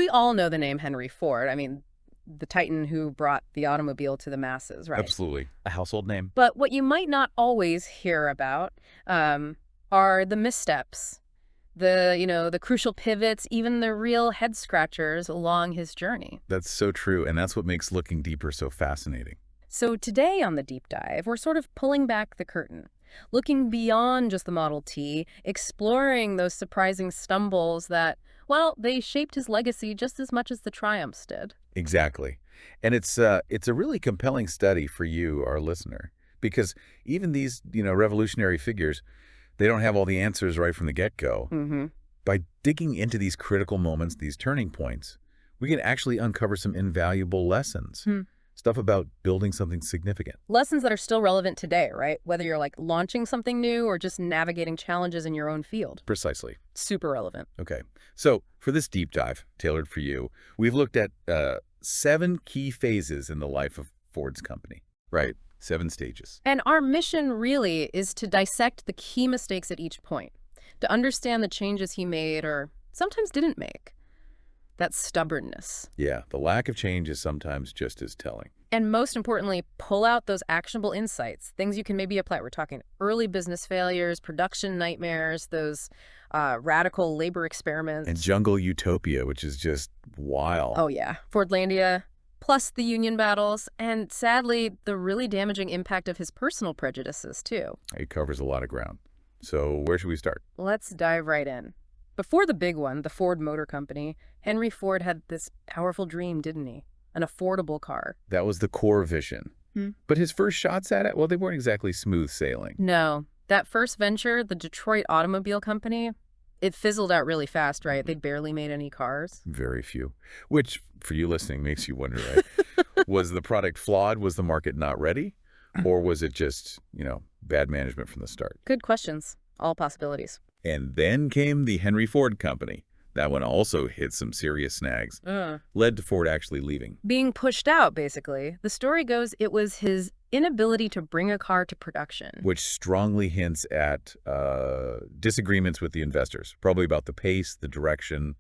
We all know the name Henry Ford. I mean, the titan who brought the automobile to the masses, right? Absolutely. A household name. But what you might not always hear about um, are the missteps, the crucial pivots, even the real head scratchers along his journey. That's so true, and that's what makes looking deeper so fascinating. So today on the deep dive, we're sort of pulling back the curtain, looking beyond just the Model T, exploring those surprising stumbles that, well, they shaped his legacy just as much as the triumphs did. Exactly. And it's a really compelling study for you, our listener, because even these, revolutionary figures, they don't have all the answers right from the get-go. Hmm. By digging into these critical moments, these turning points, we can actually uncover some invaluable lessons. Stuff about building something significant. Lessons that are still relevant today, right? Whether you're like launching something new or just navigating challenges in your own field. Precisely. Super relevant. Okay. So for this deep dive, tailored for you, we've looked at 7 key phases in the life of Ford's company, right? 7 stages. And our mission really is to dissect the key mistakes at each point, to understand the changes he made or sometimes didn't make. That stubbornness. Yeah, the lack of change is sometimes just as telling. And most importantly, pull out those actionable insights, things you can maybe apply. We're talking early business failures, production nightmares, those radical labor experiments. And jungle utopia, which is just wild. Oh, yeah. Fordlandia, plus the union battles, and sadly, the really damaging impact of his personal prejudices, too. It covers a lot of ground. So where should we start? Let's dive right in. Before the big one, the Ford Motor Company, Henry Ford had this powerful dream, didn't he? An affordable car. That was the core vision. But his first shots at it, well, they weren't exactly smooth sailing. No. That first venture, the Detroit Automobile Company, it fizzled out really fast, right? They barely made any cars. Very few. Which, for you listening, makes you wonder, right? Was the product flawed? Was the market not ready? Or was it just, bad management from the start? Good questions. All possibilities. And then came the Henry Ford Company. That one also hit some serious snags. Led to Ford actually leaving. Being pushed out, basically. The story goes it was his inability to bring a car to production. Which strongly hints at disagreements with the investors. Probably about the pace, the direction,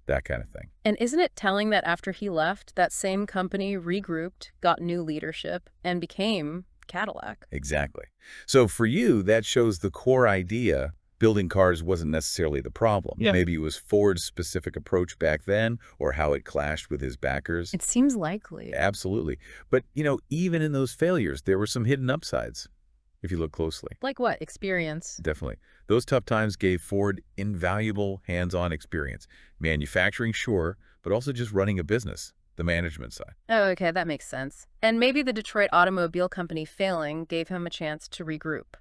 that kind of thing. And isn't it telling that after he left, that same company regrouped, got new leadership, and became Cadillac? Exactly. So for you, that shows the core idea. Building cars wasn't necessarily the problem. Yeah. Maybe it was Ford's specific approach back then or how it clashed with his backers. It seems likely. Absolutely. But, even in those failures, there were some hidden upsides, if you look closely. Like what? Experience. Definitely. Those tough times gave Ford invaluable hands-on experience. Manufacturing, sure, but also just running a business, the management side. Oh, okay, that makes sense. And maybe the Detroit Automobile Company failing gave him a chance to regroup,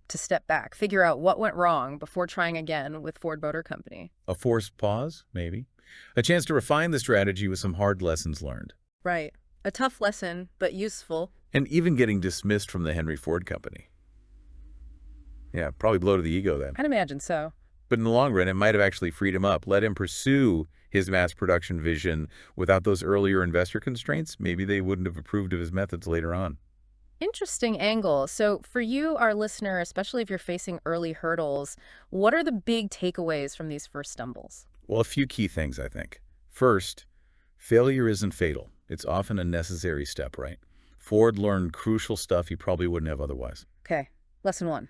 to step back, figure out what went wrong before trying again with Ford Motor Company. A forced pause, maybe. A chance to refine the strategy with some hard lessons learned. Right. A tough lesson, but useful. And even getting dismissed from the Henry Ford Company. Yeah, probably blow to the ego then. I'd imagine so. But in the long run, it might have actually freed him up, let him pursue his mass production vision without those earlier investor constraints. Maybe they wouldn't have approved of his methods later on. Interesting angle. So for you, our listener, especially if you're facing early hurdles, what are the big takeaways from these first stumbles? Well, a few key things, I think. First, failure isn't fatal. It's often a necessary step, right? Ford learned crucial stuff he probably wouldn't have otherwise. Okay, lesson 1.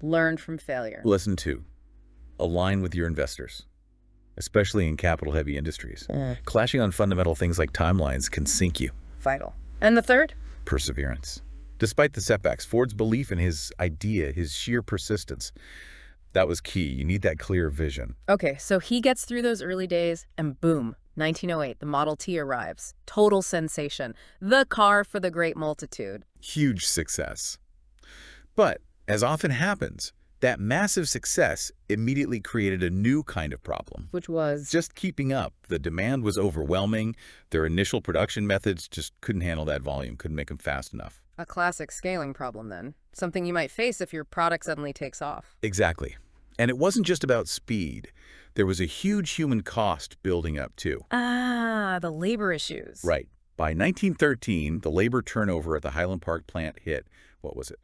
Learn from failure. Lesson 2, align with your investors, especially in capital-heavy industries. Clashing on fundamental things like timelines can sink you. Vital. And the third? Perseverance. Despite the setbacks, Ford's belief in his idea, his sheer persistence, that was key. You need that clear vision. Okay, so he gets through those early days and boom, 1908, the Model T arrives. Total sensation. The car for the great multitude. Huge success. But, as often happens, that massive success immediately created a new kind of problem. Which was? Just keeping up. The demand was overwhelming. Their initial production methods just couldn't handle that volume, couldn't make them fast enough. A classic scaling problem then. Something you might face if your product suddenly takes off. Exactly. And it wasn't just about speed. There was a huge human cost building up too. Ah, the labor issues. Right. By 1913, the labor turnover at the Highland Park plant hit, what was it?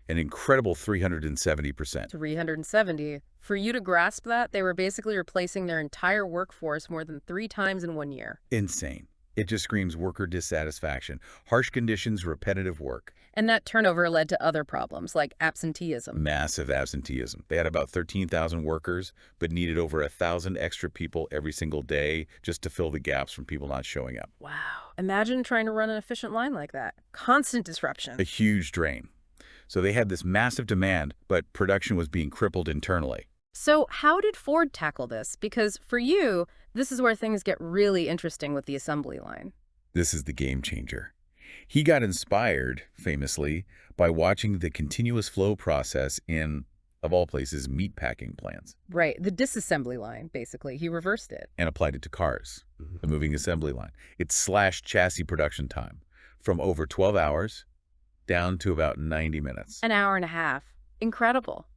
An incredible 370%. 370. For you to grasp that, they were basically replacing their entire workforce more than 3 times in 1 year. Insane. It just screams worker dissatisfaction, harsh conditions, repetitive work. And that turnover led to other problems, like absenteeism. Massive absenteeism. They had about 13,000 workers, but needed over 1,000 extra people every single day just to fill the gaps from people not showing up. Wow. Imagine trying to run an efficient line like that. Constant disruption. A huge drain. So they had this massive demand, but production was being crippled internally. So how did Ford tackle this? Because for you, this is where things get really interesting with the assembly line. This is the game changer. He got inspired, famously, by watching the continuous flow process in, of all places, meatpacking plants, Right, the disassembly line, basically. He reversed it. and applied it to cars, the moving assembly line. It slashed chassis production time from over 12 hours down to about 90 minutes. An hour and a half. Incredible.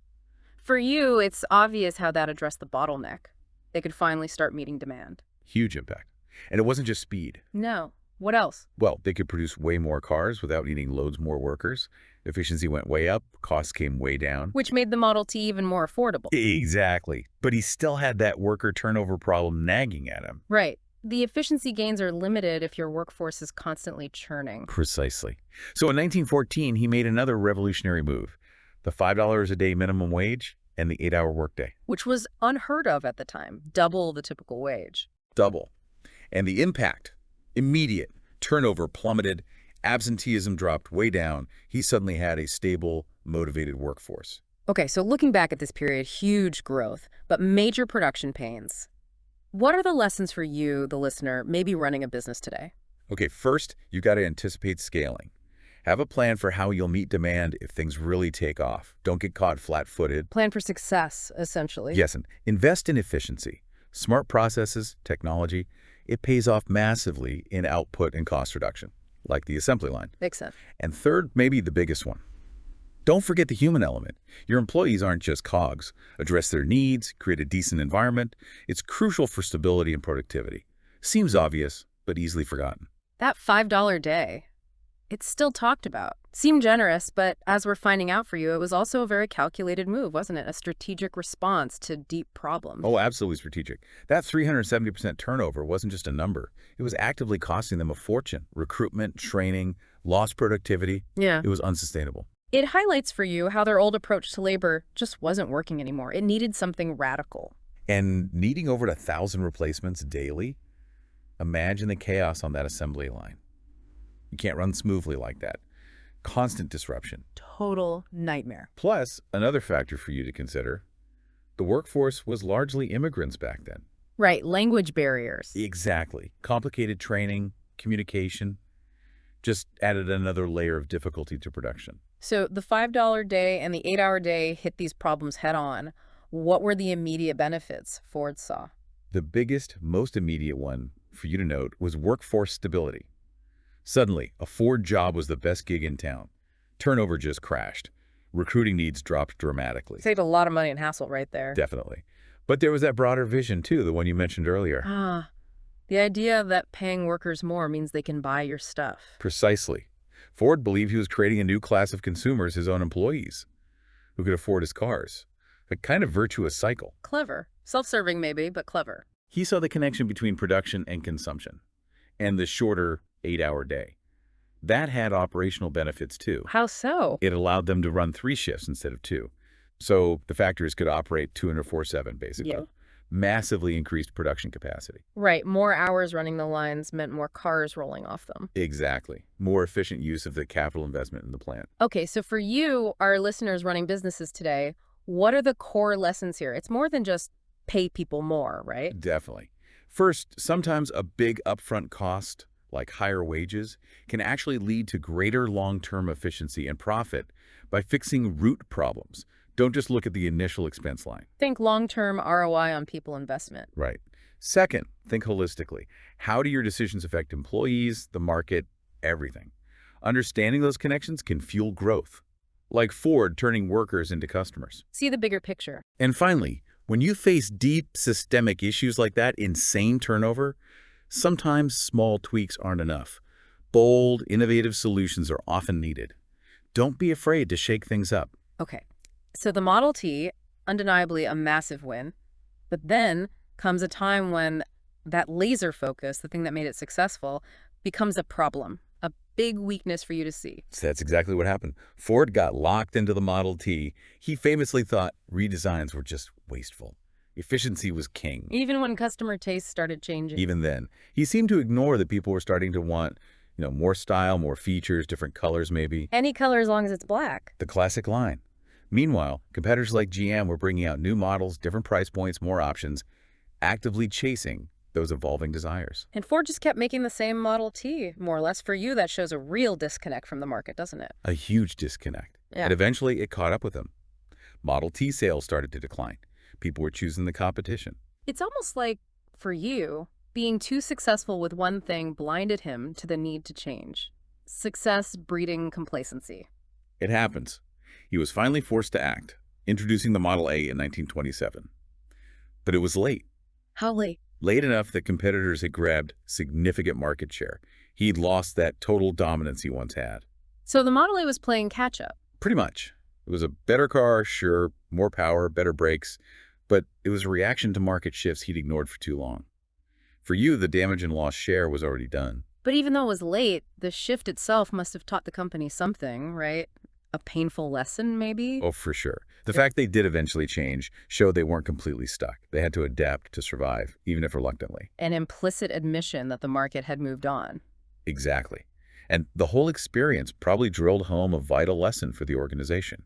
For you, it's obvious how that addressed the bottleneck. They could finally start meeting demand. Huge impact. And it wasn't just speed. No. What else? Well, they could produce way more cars without needing loads more workers. Efficiency went way up, costs came way down. Which made the Model T even more affordable. Exactly. But he still had that worker turnover problem nagging at him. Right. The efficiency gains are limited if your workforce is constantly churning. Precisely. So in 1914, he made another revolutionary move. The $5 a day minimum wage and the 8-hour workday. Which was unheard of at the time. Double the typical wage. Double. And the impact, immediate. Turnover plummeted. Absenteeism dropped way down. He suddenly had a stable, motivated workforce. Okay, so looking back at this period, huge growth, but major production pains. What are the lessons for you, the listener, maybe running a business today? Okay, first, you got to anticipate scaling. Have a plan for how you'll meet demand if things really take off. Don't get caught flat-footed. Plan for success, essentially. Yes, and invest in efficiency. Smart processes, technology, it pays off massively in output and cost reduction, like the assembly line. Makes sense. And third, maybe the biggest one. Don't forget the human element. Your employees aren't just cogs. Address their needs, create a decent environment. It's crucial for stability and productivity. Seems obvious, but easily forgotten. That $5 day, it's still talked about. Seemed generous, but as we're finding out for you, it was also a very calculated move, wasn't it? A strategic response to deep problems. Oh, absolutely strategic. That 370% turnover wasn't just a number. It was actively costing them a fortune. Recruitment, training, lost productivity. Yeah. It was unsustainable. It highlights for you how their old approach to labor just wasn't working anymore. It needed something radical. And needing over 1,000 replacements daily, imagine the chaos on that assembly line. You can't run smoothly like that. Constant disruption. Total nightmare. Plus, another factor for you to consider, the workforce was largely immigrants back then. Right, language barriers. Exactly. Complicated training, communication, just added another layer of difficulty to production. So the $5 day and the 8-hour day hit these problems head on. What were the immediate benefits Ford saw? The biggest, most immediate one for you to note was workforce stability. Suddenly, a Ford job was the best gig in town. Turnover just crashed. Recruiting needs dropped dramatically. Saved a lot of money and hassle right there. Definitely. But there was that broader vision, too, the one you mentioned earlier. Ah, the idea that paying workers more means they can buy your stuff. Precisely. Ford believed he was creating a new class of consumers, his own employees, who could afford his cars. A kind of virtuous cycle. Clever. Self-serving maybe, but clever. He saw the connection between production and consumption, and the shorter 8-hour day. That had operational benefits, too. How so? It allowed them to run 3 shifts instead of 2. So the factories could operate 24/7, basically. Yeah. Massively increased production capacity. Right, more hours running the lines meant more cars rolling off them. Exactly. More efficient use of the capital investment in the plant. Okay, so for you, our listeners running businesses today, what are the core lessons here? It's more than just pay people more, right? Definitely. First, sometimes a big upfront cost, like higher wages, can actually lead to greater long-term efficiency and profit by fixing root problems. Don't just look at the initial expense line. Think long-term ROI on people investment. Right. Second, think holistically. How do your decisions affect employees, the market, everything? Understanding those connections can fuel growth, like Ford turning workers into customers. See the bigger picture. And finally, when you face deep systemic issues like that, insane turnover, sometimes small tweaks aren't enough. Bold, innovative solutions are often needed. Don't be afraid to shake things up. Okay, so the Model T, undeniably a massive win, but then comes a time when that laser focus, the thing that made it successful, becomes a problem, a big weakness for you to see. So that's exactly what happened. Ford got locked into the Model T. He famously thought redesigns were just wasteful. Efficiency was king. Even when customer tastes started changing. Even then, he seemed to ignore that people were starting to want, more style, more features, different colors maybe. Any color as long as it's black. The classic line. Meanwhile, competitors like GM were bringing out new models, different price points, more options, actively chasing those evolving desires. And Ford just kept making the same Model T, more or less. For you, that shows a real disconnect from the market, doesn't it? A huge disconnect. Yeah. And eventually it caught up with him. Model T sales started to decline. People were choosing the competition. It's almost like, for you, being too successful with one thing blinded him to the need to change. Success breeding complacency. It happens. He was finally forced to act, introducing the Model A in 1927. But it was late. How late? Late enough that competitors had grabbed significant market share. He'd lost that total dominance he once had. So the Model A was playing catch-up. Pretty much. It was a better car, sure, more power, better brakes, but it was a reaction to market shifts he'd ignored for too long. For you, the damage and lost share was already done. But even though it was late, the shift itself must have taught the company something, right? A painful lesson, maybe? Oh, for sure. The fact they did eventually change showed they weren't completely stuck. They had to adapt to survive, even if reluctantly. An implicit admission that the market had moved on. Exactly. And the whole experience probably drilled home a vital lesson for the organization.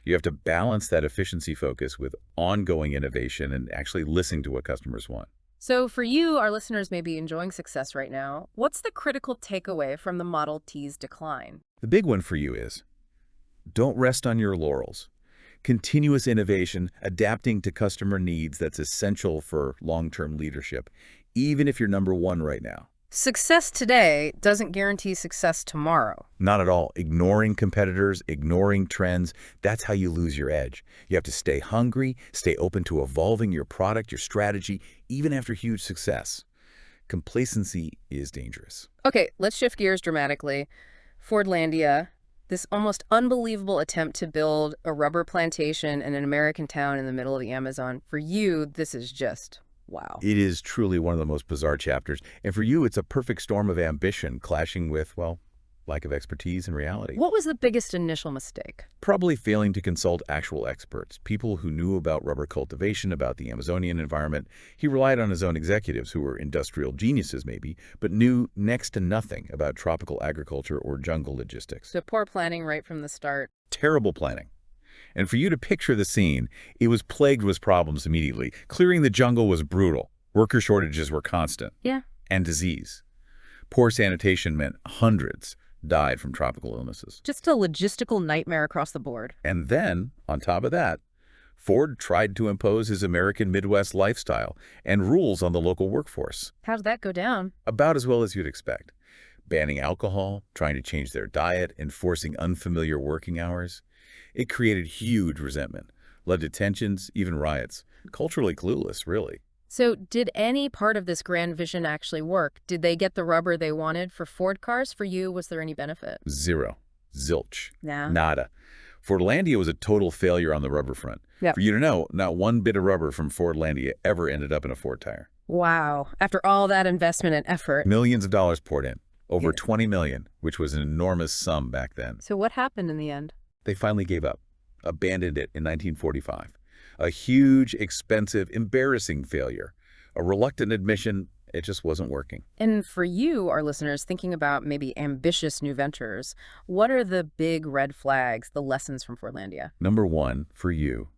You have to balance that efficiency focus with ongoing innovation and actually listening to what customers want. So for you, our listeners may be enjoying success right now. What's the critical takeaway from the Model T's decline? The big one for you is, don't rest on your laurels. Continuous innovation, adapting to customer needs, that's essential for long-term leadership, even if you're number one right now. Success today doesn't guarantee success tomorrow. Not at all. Ignoring competitors, ignoring trends, that's how you lose your edge. You have to stay hungry, stay open to evolving your product, your strategy, even after huge success. Complacency is dangerous. Okay, let's shift gears dramatically. Fordlandia, this almost unbelievable attempt to build a rubber plantation in an American town in the middle of the Amazon. For you, this is just wow. It is truly one of the most bizarre chapters. And for you, it's a perfect storm of ambition clashing with, well, lack of expertise and reality. What was the biggest initial mistake? Probably failing to consult actual experts, people who knew about rubber cultivation, about the Amazonian environment. He relied on his own executives, who were industrial geniuses maybe, but knew next to nothing about tropical agriculture or jungle logistics. So poor planning right from the start. Terrible planning. And for you to picture the scene, it was plagued with problems immediately. Clearing the jungle was brutal. Worker shortages were constant. Yeah. And disease. Poor sanitation meant hundreds died from tropical illnesses. Just a logistical nightmare across the board. And then, on top of that, Ford tried to impose his American Midwest lifestyle and rules on the local workforce. How did that go down? About as well as you'd expect. Banning alcohol, trying to change their diet, enforcing unfamiliar working hours. It created huge resentment, led to tensions, even riots. Culturally clueless, really. So did any part of this grand vision actually work? Did they get the rubber they wanted for Ford cars? For you, was there any benefit? Zero. Zilch. Nah. Nada. Fordlandia was a total failure on the rubber front. Yep. For you to know, not one bit of rubber from Fordlandia ever ended up in a Ford tire. Wow. After all that investment and effort. Millions of dollars poured in. Over Yeah. 20 million, which was an enormous sum back then. So what happened in the end? They finally gave up, abandoned it in 1945. A huge, expensive, embarrassing failure. A reluctant admission, it just wasn't working. And for you, our listeners, thinking about maybe ambitious new ventures, what are the big red flags, the lessons from Fordlandia? Number one, for you,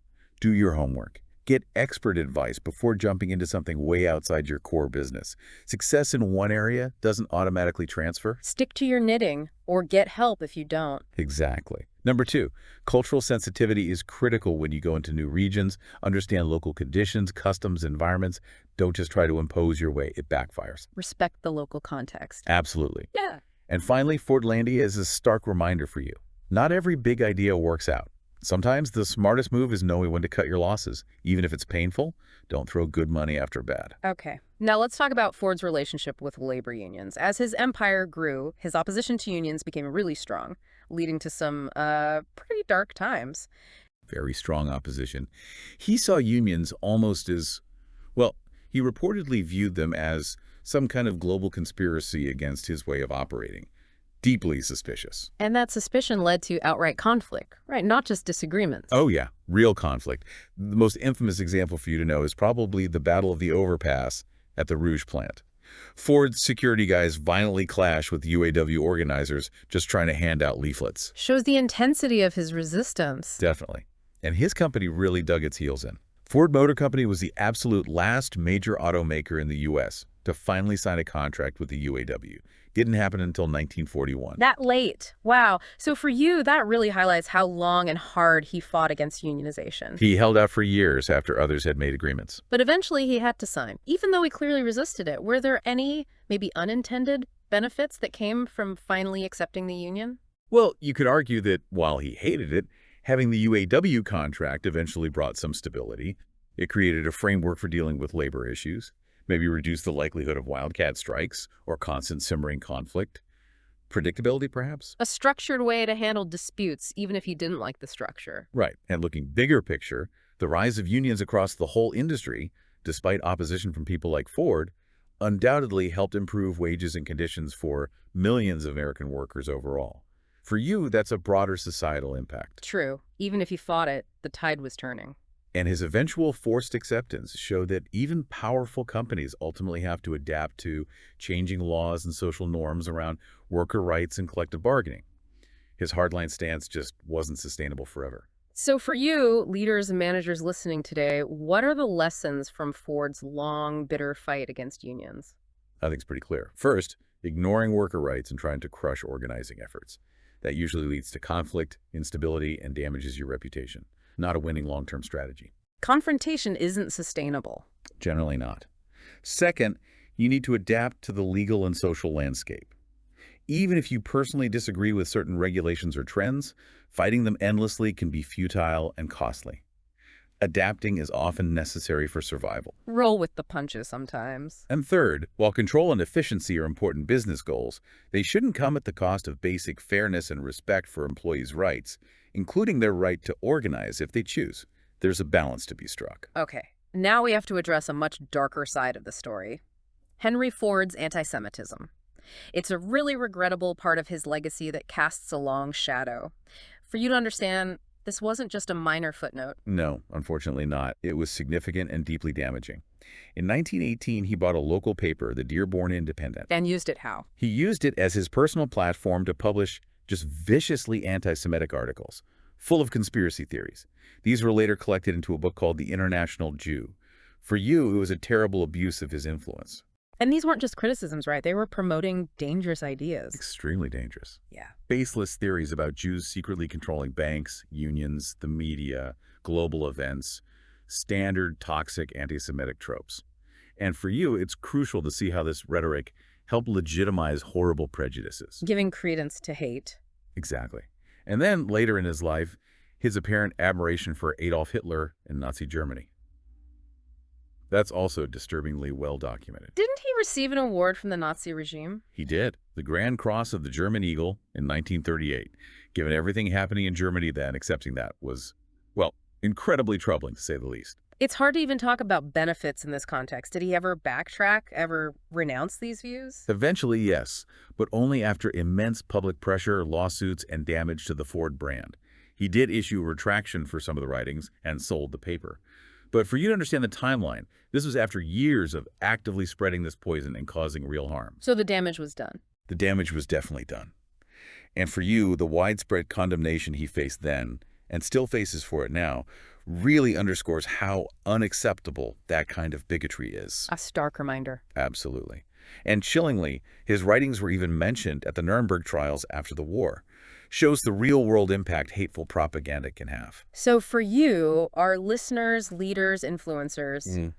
do your homework. Get expert advice before jumping into something way outside your core business. Success in one area doesn't automatically transfer. Stick to your knitting or get help if you don't. Exactly. Number two, cultural sensitivity is critical when you go into new regions. Understand local conditions, customs, environments. Don't just try to impose your way. It backfires. Respect the local context. Absolutely. Yeah. And finally, Fordlandia is a stark reminder for you. Not every big idea works out. Sometimes the smartest move is knowing when to cut your losses. Even if it's painful, don't throw good money after bad. Okay. Now let's talk about Ford's relationship with labor unions. As his empire grew, his opposition to unions became really strong. leading to some pretty dark times. Very strong opposition. He saw unions almost as, well, he reportedly viewed them as some kind of global conspiracy against his way of operating. Deeply suspicious. And that suspicion led to outright conflict, right? Not just disagreements. Oh yeah, real conflict. The most infamous example for you to know is probably the Battle of the Overpass at the Rouge plant. Ford's security guys violently clash with UAW organizers just trying to hand out leaflets. Shows the intensity of his resistance. Definitely. And his company really dug its heels in. Ford Motor Company was the absolute last major automaker in the U.S. to finally sign a contract with the UAW. Didn't happen until 1941. That late. Wow. So for you, that really highlights how long and hard he fought against unionization. He held out for years after others had made agreements. But eventually he had to sign, even though he clearly resisted it. Were there any, maybe unintended, benefits that came from finally accepting the union? Well, you could argue that while he hated it, having the UAW contract eventually brought some stability. It created a framework for dealing with labor issues, maybe reduced the likelihood of wildcat strikes or constant simmering conflict. Predictability, perhaps? A structured way to handle disputes, even if he didn't like the structure. Right. And looking bigger picture, the rise of unions across the whole industry, despite opposition from people like Ford, undoubtedly helped improve wages and conditions for millions of American workers overall. For you, that's a broader societal impact. True. Even if he fought it, the tide was turning. And his eventual forced acceptance showed that even powerful companies ultimately have to adapt to changing laws and social norms around worker rights and collective bargaining. His hardline stance just wasn't sustainable forever. So for you, leaders and managers listening today, what are the lessons from Ford's long, bitter fight against unions? I think it's pretty clear. First, ignoring worker rights and trying to crush organizing efforts. That usually leads to conflict, instability, and damages your reputation. Not a winning long-term strategy. Confrontation isn't sustainable. Generally not. Second, you need to adapt to the legal and social landscape. Even if you personally disagree with certain regulations or trends, fighting them endlessly can be futile and costly. Adapting is often necessary for survival. Roll with the punches sometimes. And third, while control and efficiency are important business goals, they shouldn't come at the cost of basic fairness and respect for employees' rights, including their right to organize if they choose. There's a balance to be struck. Okay, now we have to address a much darker side of the story. Henry Ford's anti-Semitism. It's a really regrettable part of his legacy that casts a long shadow. For you to understand, this wasn't just a minor footnote. No, unfortunately not. It was significant and deeply damaging. In 1918, he bought a local paper, the Dearborn Independent. And used it how? He used it as his personal platform to publish just viciously anti-Semitic articles, full of conspiracy theories. These were later collected into a book called The International Jew. For you, it was a terrible abuse of his influence. And these weren't just criticisms, right? They were promoting dangerous ideas. Extremely dangerous. Yeah. Baseless theories about Jews secretly controlling banks, unions, the media, global events, standard toxic anti-Semitic tropes. And for you, it's crucial to see how this rhetoric helped legitimize horrible prejudices. Giving credence to hate. Exactly. And then later in his life, his apparent admiration for Adolf Hitler and Nazi Germany. That's also disturbingly well documented. Didn't he receive an award from the Nazi regime? He did. The Grand Cross of the German Eagle in 1938. Given everything happening in Germany then, accepting that was, well, incredibly troubling to say the least. It's hard to even talk about benefits in this context. Did he ever backtrack, ever renounce these views? Eventually, yes, but only after immense public pressure, lawsuits, and damage to the Ford brand. He did issue a retraction for some of the writings and sold the paper. But for you to understand the timeline, this was after years of actively spreading this poison and causing real harm. So the damage was done. The damage was definitely done. And for you, the widespread condemnation he faced then, and still faces for it now, really underscores how unacceptable that kind of bigotry is. A stark reminder. Absolutely. And chillingly, his writings were even mentioned at the Nuremberg trials after the war. Shows the real-world impact hateful propaganda can have. So for you, our listeners, leaders, influencers,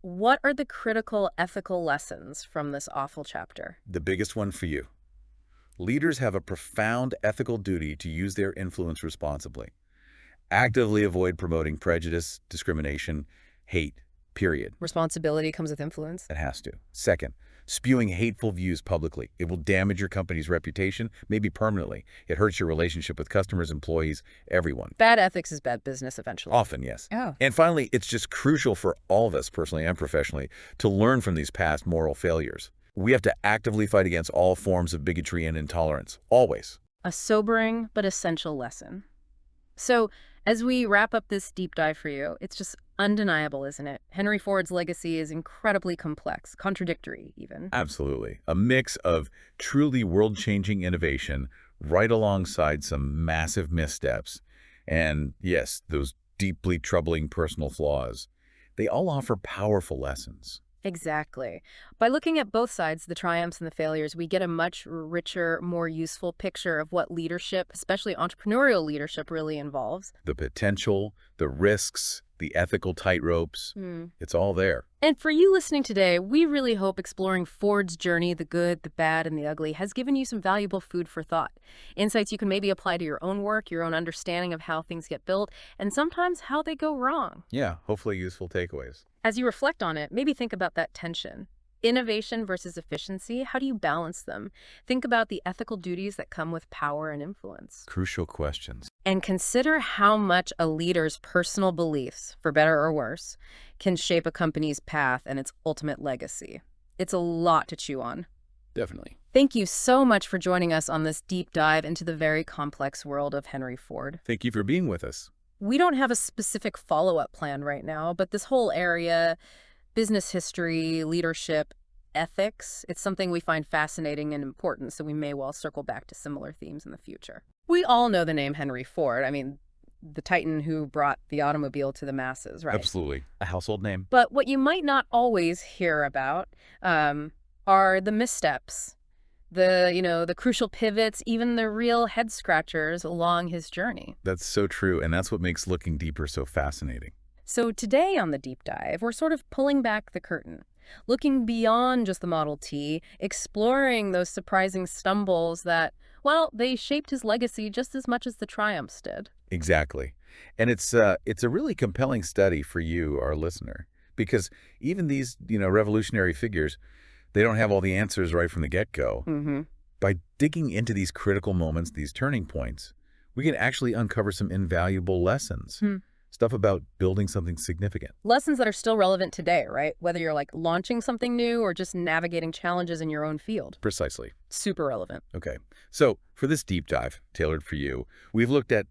what are the critical ethical lessons from this awful chapter? The biggest one for you. Leaders have a profound ethical duty to use their influence responsibly. Actively avoid promoting prejudice, discrimination, hate, period. Responsibility comes with influence. It has to. Second, spewing hateful views publicly. It will damage your company's reputation, maybe permanently. It hurts your relationship with customers, employees, everyone. Bad ethics is bad business eventually. Often, yes. Oh. And finally, it's just crucial for all of us, personally and professionally, to learn from these past moral failures. We have to actively fight against all forms of bigotry and intolerance, always. A sobering but essential lesson. So, as we wrap up this deep dive for you, it's just undeniable, isn't it? Henry Ford's legacy is incredibly complex, contradictory even. Absolutely. A mix of truly world-changing innovation right alongside some massive missteps. And yes, those deeply troubling personal flaws. They all offer powerful lessons. Exactly. By looking at both sides, the triumphs and the failures, we get a much richer, more useful picture of what leadership, especially entrepreneurial leadership, really involves. The potential, the risks, the ethical tightropes, it's all there. And for you listening today, we really hope exploring Ford's journey, the good, the bad, and the ugly, has given you some valuable food for thought. Insights you can maybe apply to your own work, your own understanding of how things get built, and sometimes how they go wrong. Yeah, hopefully useful takeaways. As you reflect on it, maybe think about that tension. Innovation versus efficiency, how do you balance them? Think about the ethical duties that come with power and influence. Crucial questions. And consider how much a leader's personal beliefs, for better or worse, can shape a company's path and its ultimate legacy. It's a lot to chew on. Definitely. Thank you so much for joining us on this deep dive into the very complex world of Henry Ford. Thank you for being with us. We don't have a specific follow-up plan right now, but this whole area, business history, leadership, ethics, it's something we find fascinating and important, so we may well circle back to similar themes in the future. We all know the name Henry Ford. I mean, the titan who brought the automobile to the masses, right? Absolutely. A household name. But what you might not always hear about are the missteps, the crucial pivots, even the real head scratchers along his journey. That's so true, and that's what makes looking deeper so fascinating. So today on the deep dive, we're sort of pulling back the curtain, looking beyond just the Model T, exploring those surprising stumbles that, well, they shaped his legacy just as much as the triumphs did. Exactly. And it's a really compelling study for you, our listener, because even these, revolutionary figures, they don't have all the answers right from the get-go. By digging into these critical moments, these turning points, we can actually uncover some invaluable lessons. Stuff about building something significant. Lessons that are still relevant today, right? Whether you're launching something new or just navigating challenges in your own field. Precisely. Super relevant. Okay. So for this deep dive, tailored for you, we've looked at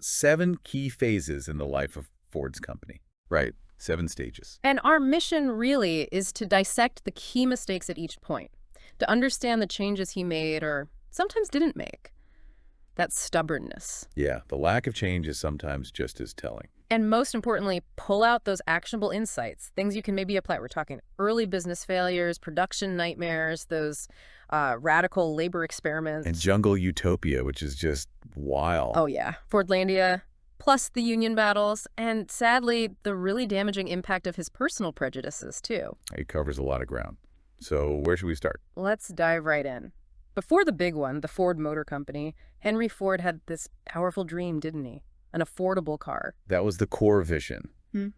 7 key phases in the life of Ford's company. Right. 7 stages. And our mission really is to dissect the key mistakes at each point, to understand the changes he made or sometimes didn't make. That stubbornness. Yeah, the lack of change is sometimes just as telling. And most importantly, pull out those actionable insights, things you can maybe apply. We're talking early business failures, production nightmares, those radical labor experiments. And jungle utopia, which is just wild. Oh, yeah. Fordlandia, plus the union battles, and sadly, the really damaging impact of his personal prejudices, too. It covers a lot of ground. So where should we start? Let's dive right in. Before the big one, the Ford Motor Company, Henry Ford had this powerful dream, didn't he? An affordable car. That was the core vision.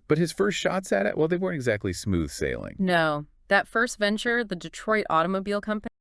But his first shots at it, well, they weren't exactly smooth sailing. No. That first venture, the Detroit Automobile Company,